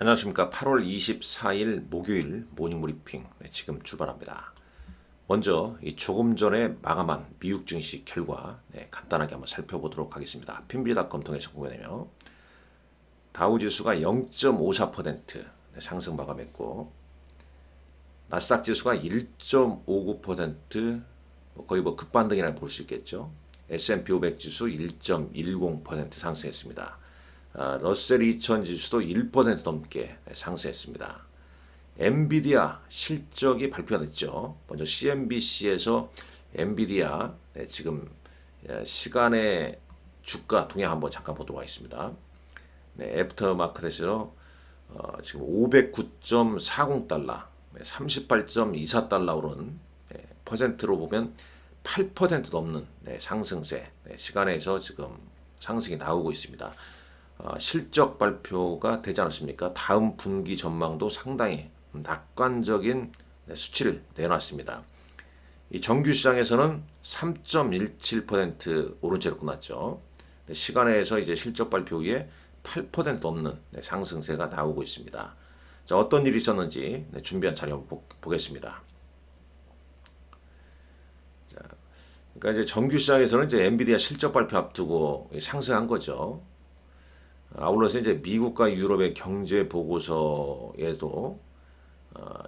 안녕하십니까. 8월 24일 목요일 모닝 브리핑 지금 출발합니다. 먼저 조금 전에 마감한 미국 증시 결과 간단하게 한번 살펴보도록 하겠습니다. 핀비닷컴 통해서 보게 되면 다우지수가 0.54% 상승 마감했고, 나스닥 지수가 1.59% 거의 급반등이라 볼 수 있겠죠. S&P 500 지수 1.10% 상승했습니다. 러셀 2000 지수도 1% 넘게 상승했습니다. 엔비디아 실적이 발표가 됐죠. 먼저 CNBC에서 엔비디아 지금 시간의 주가 동향 한번 잠깐 보도록 하겠습니다. 애프터마켓에서 지금 509.40달러, 38.24달러 오른 퍼센트로 보면 8% 넘는 상승세, 시간에서 지금 상승이 나오고 있습니다. 실적 발표가 되지 않았습니까? 다음 분기 전망도 상당히 낙관적인 수치를 내놨습니다. 이 정규 시장에서는 3.17% 오른 채로 끝났죠. 시간에서 이제 실적 발표 후에 8% 넘는 상승세가 나오고 있습니다. 자, 어떤 일이 있었는지 준비한 자료 한번 보겠습니다. 자, 그러니까 이제 정규 시장에서는 이제 엔비디아 실적 발표 앞두고 상승한 거죠. 아울러서 이제 미국과 유럽의 경제 보고서에도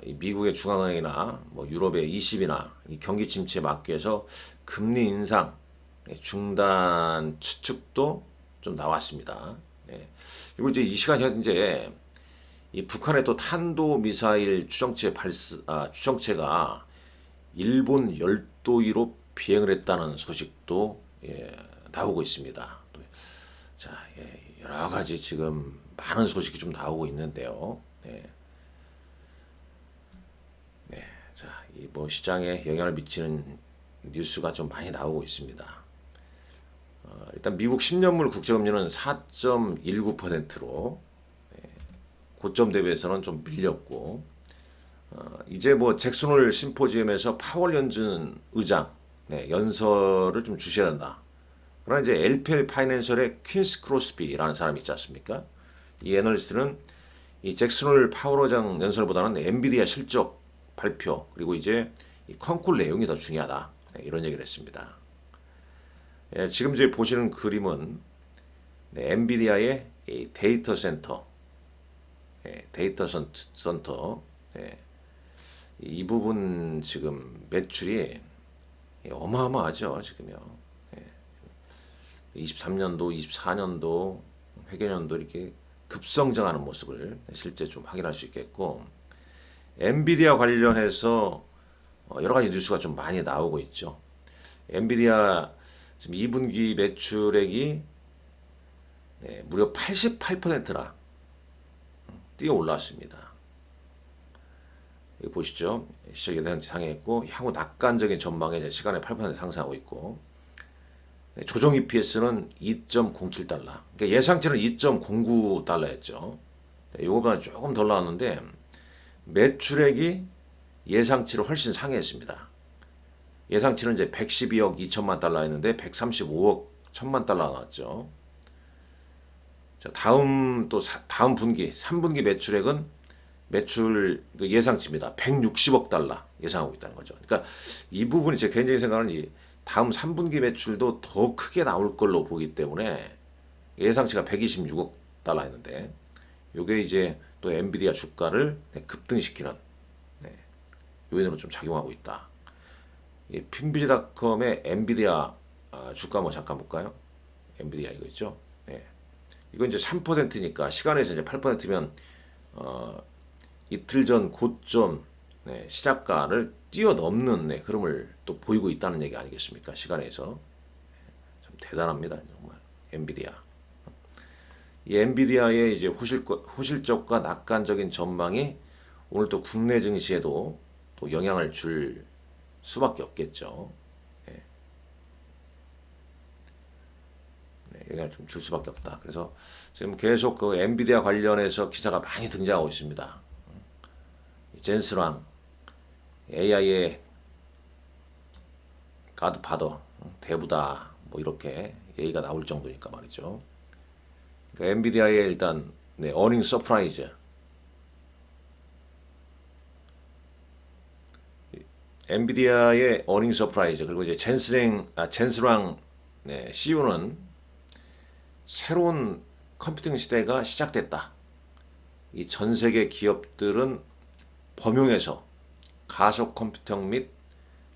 이 미국의 중앙은행이나 유럽의 ECB나 이 경기 침체에 막기 위해서 금리 인상 중단 추측도 좀 나왔습니다. 그리고 이제 이 시간 현재 이 북한의 또 탄도 미사일 추정체가 일본 열도위로 비행을 했다는 소식도 나오고 있습니다. 자, 여러 가지 지금 많은 소식이 좀 나오고 있는데요. 자, 이 시장에 영향을 미치는 뉴스가 좀 많이 나오고 있습니다. 일단 미국 10년물 국채금리는 4.19%로 고점 대비해서는 좀 밀렸고, 이제 잭슨홀 심포지엄에서 파월 연준 의장 연설을 좀 주셔야 된다. 그러나 이제 LPL 파이낸셜의 퀸스 크로스비라는 사람이 있지 않습니까? 이 애널리스트는 이 잭슨홀 파월 의장 연설보다는 엔비디아 실적 발표, 그리고 이제 이 컨콜 내용이 더 중요하다, 이런 얘기를 했습니다. 지금 이제 보시는 그림은 엔비디아의 이 데이터 센터, 이 부분 지금 매출이 어마어마하죠, 지금요. 23년도, 24년도, 회계년도 이렇게 급성장하는 모습을 실제 좀 확인할 수 있겠고, 엔비디아 관련해서 여러 가지 뉴스가 좀 많이 나오고 있죠. 엔비디아 지금 2분기 매출액이 무려 88%나 뛰어 올랐습니다. 여기 보시죠. 시작에 대한 상회했고, 향후 낙관적인 전망에 이제 시간에 8% 상승하고 있고, 조정 EPS는 2.07달러. 그러니까 예상치는 2.09달러였죠. 이거보다 조금 덜 나왔는데 매출액이 예상치를 훨씬 상회했습니다. 예상치는 이제 112억 2천만 달러였는데 135억 1천만 달러 나왔죠. 자, 다음 분기 3분기 매출액은 매출 예상치입니다. 160억 달러 예상하고 있다는 거죠. 그러니까 이 부분이 제 개인적인 생각은 다음 3분기 매출도 더 크게 나올 걸로 보기 때문에 예상치가 126억 달러였는데, 이게 이제 또 엔비디아 주가를 급등시키는 요인으로 좀 작용하고 있다. 핀비닷컴의 엔비디아 주가 한번 잠깐 볼까요? 엔비디아 이거 있죠? 이거 이제 3%니까 시간에서 이제 8%면 이틀 전 고점 시작가를 뛰어넘는 흐름을 또 보이고 있다는 얘기 아니겠습니까? 시간에서 참 대단합니다, 정말 엔비디아. 이 엔비디아의 이제 호실적과 낙관적인 전망이 오늘 또 국내 증시에도 또 영향을 줄 수밖에 없겠죠. 영향을 좀 줄 수밖에 없다. 그래서 지금 계속 그 엔비디아 관련해서 기사가 많이 등장하고 있습니다. 젠스랑 AI의 가드파더, 대부다, 이렇게 얘기가 나올 정도니까 말이죠. 그러니까 엔비디아의 일단 어닝 서프라이즈, 엔비디아의 어닝 서프라이즈 그리고 이제 젠스랑 CEO는 새로운 컴퓨팅 시대가 시작됐다. 이 전 세계 기업들은 범용에서 가속 컴퓨팅 및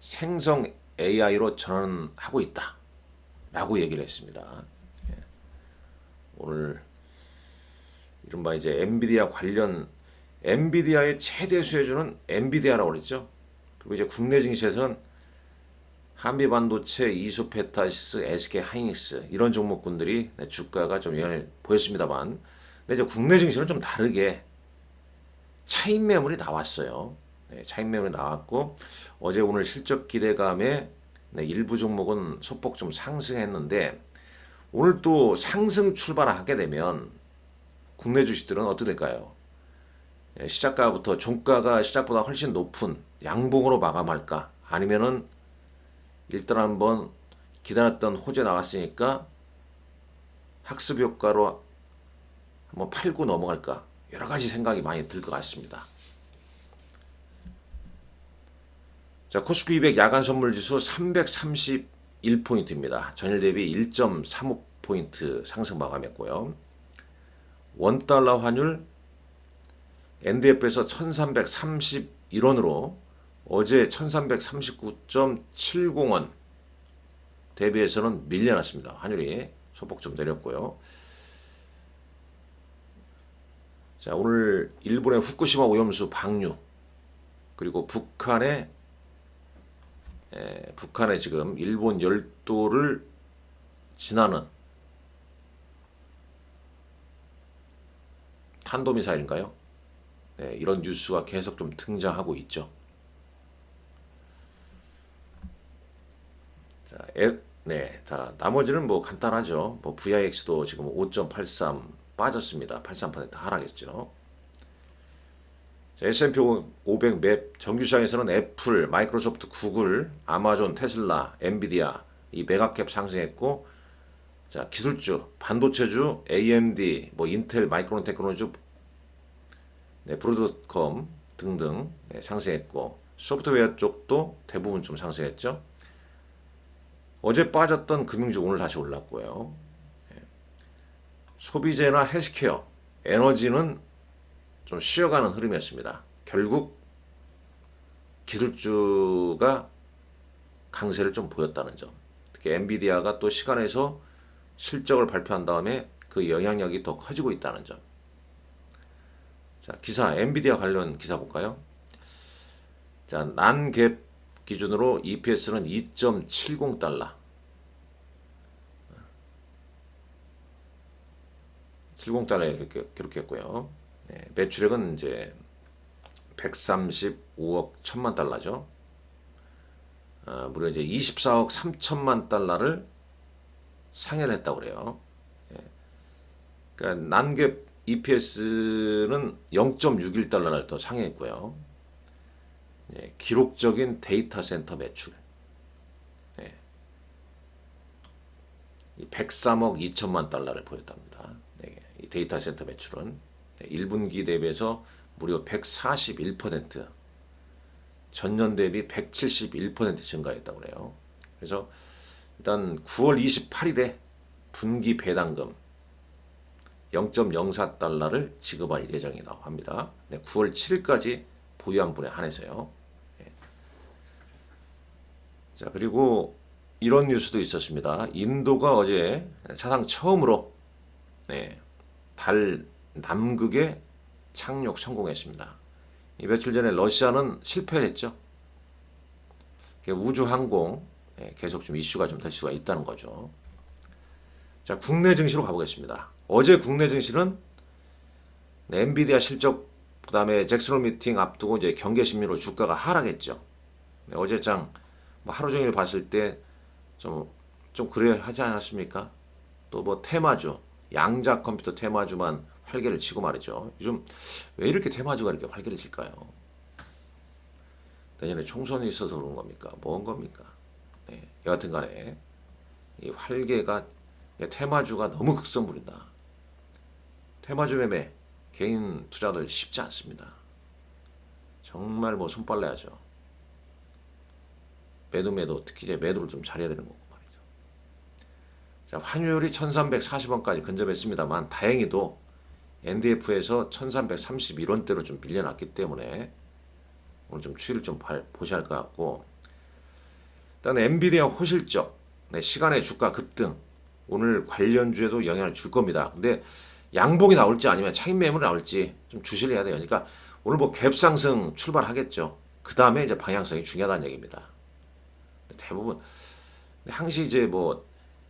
생성 AI로 전환하고 있다. 라고 얘기를 했습니다. 오늘 이른바 이제 엔비디아 관련 엔비디아의 최대 수혜주는 엔비디아라고 그랬죠. 그리고 이제 국내 증시에서는 한미반도체, 이수페타시스, SK하이닉스 이런 종목군들이 주가가 좀 영향을 보였습니다만, 근데 이제 국내 증시는 좀 다르게 차익 매물이 나왔어요. 차익 매물이 나왔고 어제 오늘 실적 기대감에 일부 종목은 소폭 좀 상승했는데 오늘 또 상승 출발하게 되면 국내 주식들은 어떻게 될까요? 시작가부터 종가가 시작보다 훨씬 높은 양봉으로 마감할까? 아니면은 일단 한번 기다렸던 호재 나왔으니까 학습 효과로 한번 팔고 넘어갈까? 여러 가지 생각이 많이 들 것 같습니다. 자, 코스피 200 야간 선물 지수 331포인트입니다. 전일 대비 1.35포인트 상승 마감했고요. 원달러 환율 NDF에서 1331원으로 어제 1339.70원 대비해서는 밀려났습니다. 환율이 소폭 좀 내렸고요. 자, 오늘 일본의 후쿠시마 오염수 방류 그리고 북한의 지금 일본 열도를 지나는 탄도미사일인가요? 이런 뉴스가 계속 좀 등장하고 있죠. 자, 나머지는 뭐 간단하죠. 뭐 VIX도 지금 5.83 빠졌습니다. 83% 하락했죠. 자, S&P 500 맵 정규시장에서는 애플, 마이크로소프트, 구글, 아마존, 테슬라, 엔비디아 이 메가캡 상승했고, 자, 기술주, 반도체주, AMD, 뭐 인텔, 마이크론 테크놀로지, 브로드컴 등등 상승했고, 소프트웨어 쪽도 대부분 좀 상승했죠. 어제 빠졌던 금융주 오늘 다시 올랐고요. 소비재나 헬스케어, 에너지는 좀 쉬어가는 흐름이었습니다. 결국 기술주가 강세를 좀 보였다는 점. 특히 엔비디아가 또 시간에서 실적을 발표한 다음에 그 영향력이 더 커지고 있다는 점. 자, 기사 엔비디아 관련 기사 볼까요? 자, 난갭 기준으로 EPS는 2.70달러. 70달러에 이렇게 기록했고요. 매출액은 이제 135억 1천만 달러죠. 무려 이제 24억 3천만 달러를 상회를 했다고 그래요. 그러니까 난갭 EPS는 0.61달러를 더 상회했고요. 기록적인 데이터 센터 매출 103억 2천만 달러를 보였답니다. 이 데이터 센터 매출은 1분기 대비해서 무려 141%, 전년 대비 171% 증가했다고 그래요. 그래서 일단 9월 28일에 분기 배당금 0.04달러를 지급할 예정이라고 합니다. 9월 7일까지 보유한 분에 한해서요. 자, 그리고 이런 뉴스도 있었습니다. 인도가 어제 사상 처음으로 달 남극에 착륙 성공했습니다. 며칠 전에 러시아는 실패했죠. 우주항공 계속 좀 이슈가 좀 될 수가 있다는 거죠. 자, 국내 증시로 가보겠습니다. 어제 국내 증시는 엔비디아 실적 그다음에 잭슨홀 미팅 앞두고 이제 경계 심리로 주가가 하락했죠. 어제장 뭐 하루 종일 봤을 때 좀 그래 하지 않았습니까? 또 뭐 테마주, 양자 컴퓨터 테마주만 활개를 치고 말이죠. 요즘 왜 이렇게 테마주가 이렇게 활개를 칠까요? 내년에 총선이 있어서 그런 겁니까? 뭔 겁니까? 여하튼 간에 이 활개가 테마주가 너무 극성 부린다. 테마주 매매 개인 투자들 쉽지 않습니다. 정말 뭐 손빨래야죠. 매도 특히 이제 매도를 좀 잘해야 되는 거고 말이죠. 자, 환율이 1340원까지 근접했습니다만 다행히도 NDF에서 1331원대로 좀 밀려났기 때문에 오늘 좀 추이를 좀 보셔야 할 것 같고, 일단 엔비디아 호실적 시간의 주가 급등 오늘 관련주에도 영향을 줄 겁니다. 근데 양봉이 나올지 아니면 차익 매물이 나올지 좀 주시를 해야 돼요. 그러니까 오늘 뭐 갭상승 출발하겠죠. 그 다음에 이제 방향성이 중요하다는 얘기입니다. 대부분 항시 이제 뭐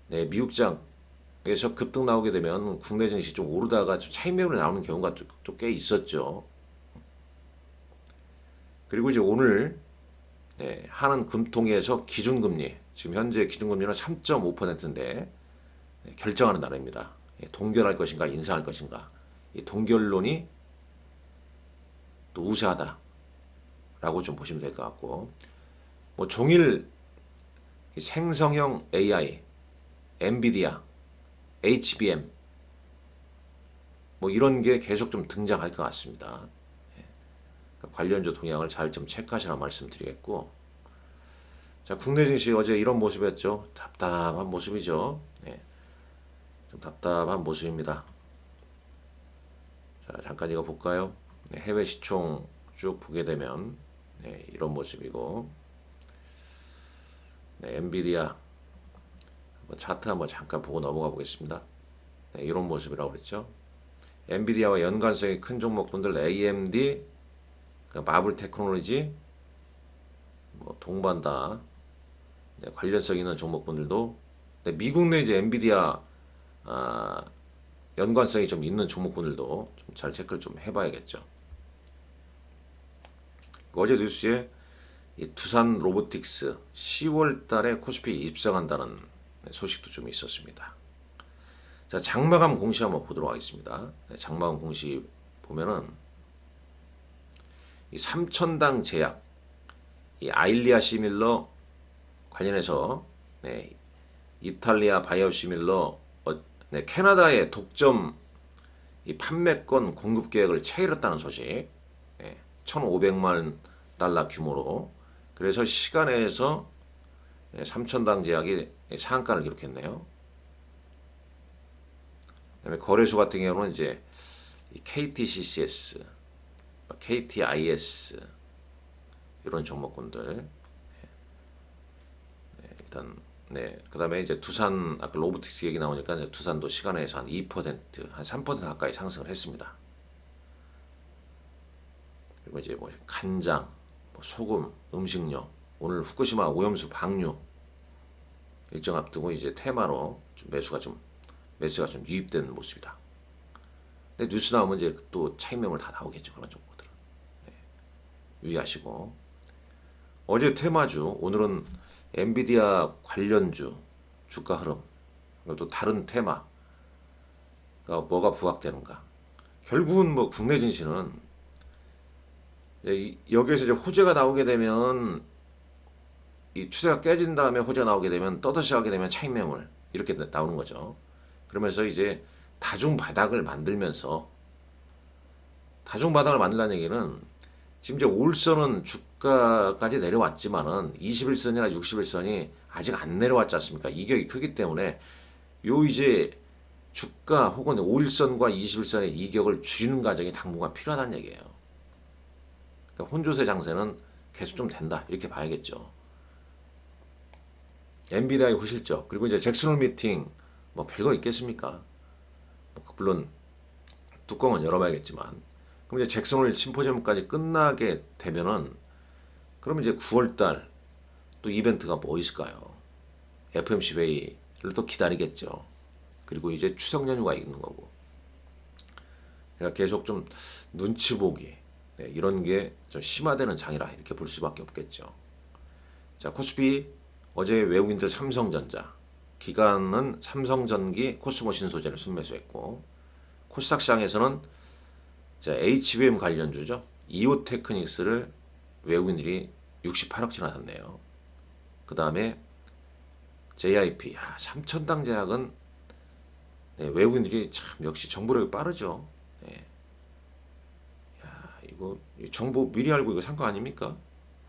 미국장에서 급등 나오게 되면 국내 증시 좀 오르다가 좀 차익 매물이 나오는 경우가 또 꽤 있었죠. 그리고 이제 오늘 하는 금통위에서 기준금리, 지금 현재 기준금리는 3.5%인데 결정하는 날입니다. 동결할 것인가 인상할 것인가. 이 동결론이 또 우세하다라고 좀 보시면 될 것 같고, 뭐 종일 생성형 AI, 엔비디아, HBM 뭐 이런 게 계속 좀 등장할 것 같습니다. 관련주 동향을 잘 좀 체크하시라 말씀드리겠고, 자, 국내 증시 어제 이런 모습이었죠. 답답한 모습이죠. 좀 답답한 모습입니다. 자, 잠깐 이거 볼까요? 해외 시총 쭉 보게 되면 이런 모습이고, 엔비디아 차트 한번 잠깐 보고 넘어가 보겠습니다. 이런 모습이라고 그랬죠. 엔비디아와 연관성이 큰 종목들 AMD, 마블 테크놀로지, 뭐 동반다 관련성 있는 종목군들도, 미국 내 이제 엔비디아 연관성이 좀 있는 종목군들도 좀 잘 체크를 좀 해봐야겠죠. 어제 뉴스에 이 두산 로보틱스 10월 달에 코스피 입성한다는 소식도 좀 있었습니다. 자, 장마감 공시 한번 보도록 하겠습니다. 장마감 공시 보면은 이 삼천당 제약, 이 아일리아 시밀러 관련해서 이탈리아 바이오시밀러 캐나다의 독점 이 판매권 공급 계획을 체결했다는 소식, 1,500만 달러 규모로. 그래서 시간에서 삼천당 제약이 상한가를 기록했네요. 그다음에 거래소 같은 경우는 이제 KTCCS, KTIS 이런 종목군들. 일단 그다음에 이제 두산 아까 로보틱스 얘기 나오니까 이제 두산도 시간에서 한 2%, 한 3% 가까이 상승을 했습니다. 그리고 이제 뭐 간장, 뭐 소금, 음식료, 오늘 후쿠시마 오염수 방류 일정 앞두고 이제 테마로 좀 매수가 좀 유입되는 모습이다. 근데 뉴스 나오면 이제 또 차익 매물 다 나오겠죠, 그런 종목들은. 유의하시고, 어제 테마주, 오늘은 엔비디아 관련주 주가 흐름, 그리고 또 다른 테마가 뭐가 부각되는가. 결국은 뭐 국내 증시는 여기에서 이제 호재가 나오게 되면, 이 추세가 깨진 다음에 호재가 나오게 되면 떠드시하게 되면 차익 매물 이렇게 나오는 거죠. 그러면서 이제 다중 바닥을 만들면서, 다중 바닥을 만들라는 얘기는 지금 이제 5일선은 주가까지 내려왔지만은 21선이나 61선이 아직 안 내려왔지 않습니까? 이격이 크기 때문에 요 이제 주가 혹은 5일선과 21선의 이격을 줄이는 과정이 당분간 필요하다는 얘기예요. 그러니까 혼조세 장세는 계속 좀 된다 이렇게 봐야겠죠. 엔비디아의 호실적, 그리고 이제 잭슨홀 미팅 뭐 별거 있겠습니까? 물론 뚜껑은 열어봐야겠지만, 그럼 이제 잭슨홀 심포지엄까지 끝나게 되면은, 그러면 이제 9월달 또 이벤트가 뭐 있을까요? FMC 회의를 또 기다리겠죠. 그리고 이제 추석 연휴가 있는 거고. 그러니까 계속 좀 눈치 보기, 이런 게 좀 심화되는 장이라 이렇게 볼 수밖에 없겠죠. 자, 코스피 어제 외국인들 삼성전자, 기관은 삼성전기, 코스모 신소재를 순매수했고, 코스닥 시장에서는 HBM 관련주죠. 이오테크닉스를 외국인들이 68억치나 샀네요. 그 다음에 JIP, 삼천당 제약은 외국인들이 참 역시 정보력이 빠르죠. 이거 정보 미리 알고 이거 산 거 아닙니까?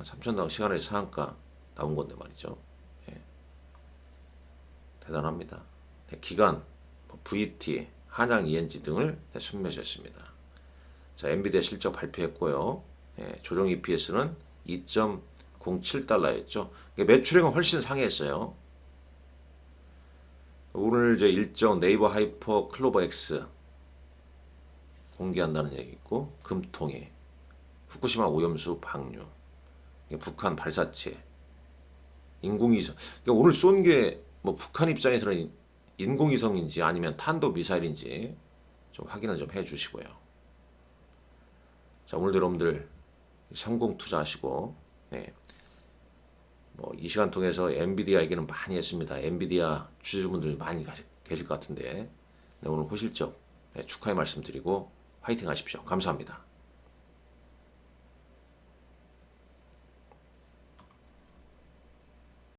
삼천당 시간에서 상한가. 나온 건데 말이죠. 예, 대단합니다. 네, 기관, VT, 한양 ENG 등을 순매수했습니다. 자, 엔비디아 실적 발표했고요. 예, 조정 EPS는 2.07달러였죠. 매출액은 훨씬 상회했어요. 오늘 이제 일정 네이버 하이퍼 클로버 X 공개한다는 얘기 있고, 금통위, 후쿠시마 오염수 방류, 북한 발사체, 인공위성. 그러니까 오늘 쏜 게 뭐 북한 입장에서는 인공위성인지 아니면 탄도 미사일인지 좀 확인을 좀 해주시고요. 자, 오늘도 여러분들 성공 투자하시고, 네, 뭐 이 시간 통해서 엔비디아 얘기는 많이 했습니다. 엔비디아 주주분들 많이 계실 것 같은데, 네, 오늘 호실적 네, 축하의 말씀드리고 화이팅 하십시오. 감사합니다.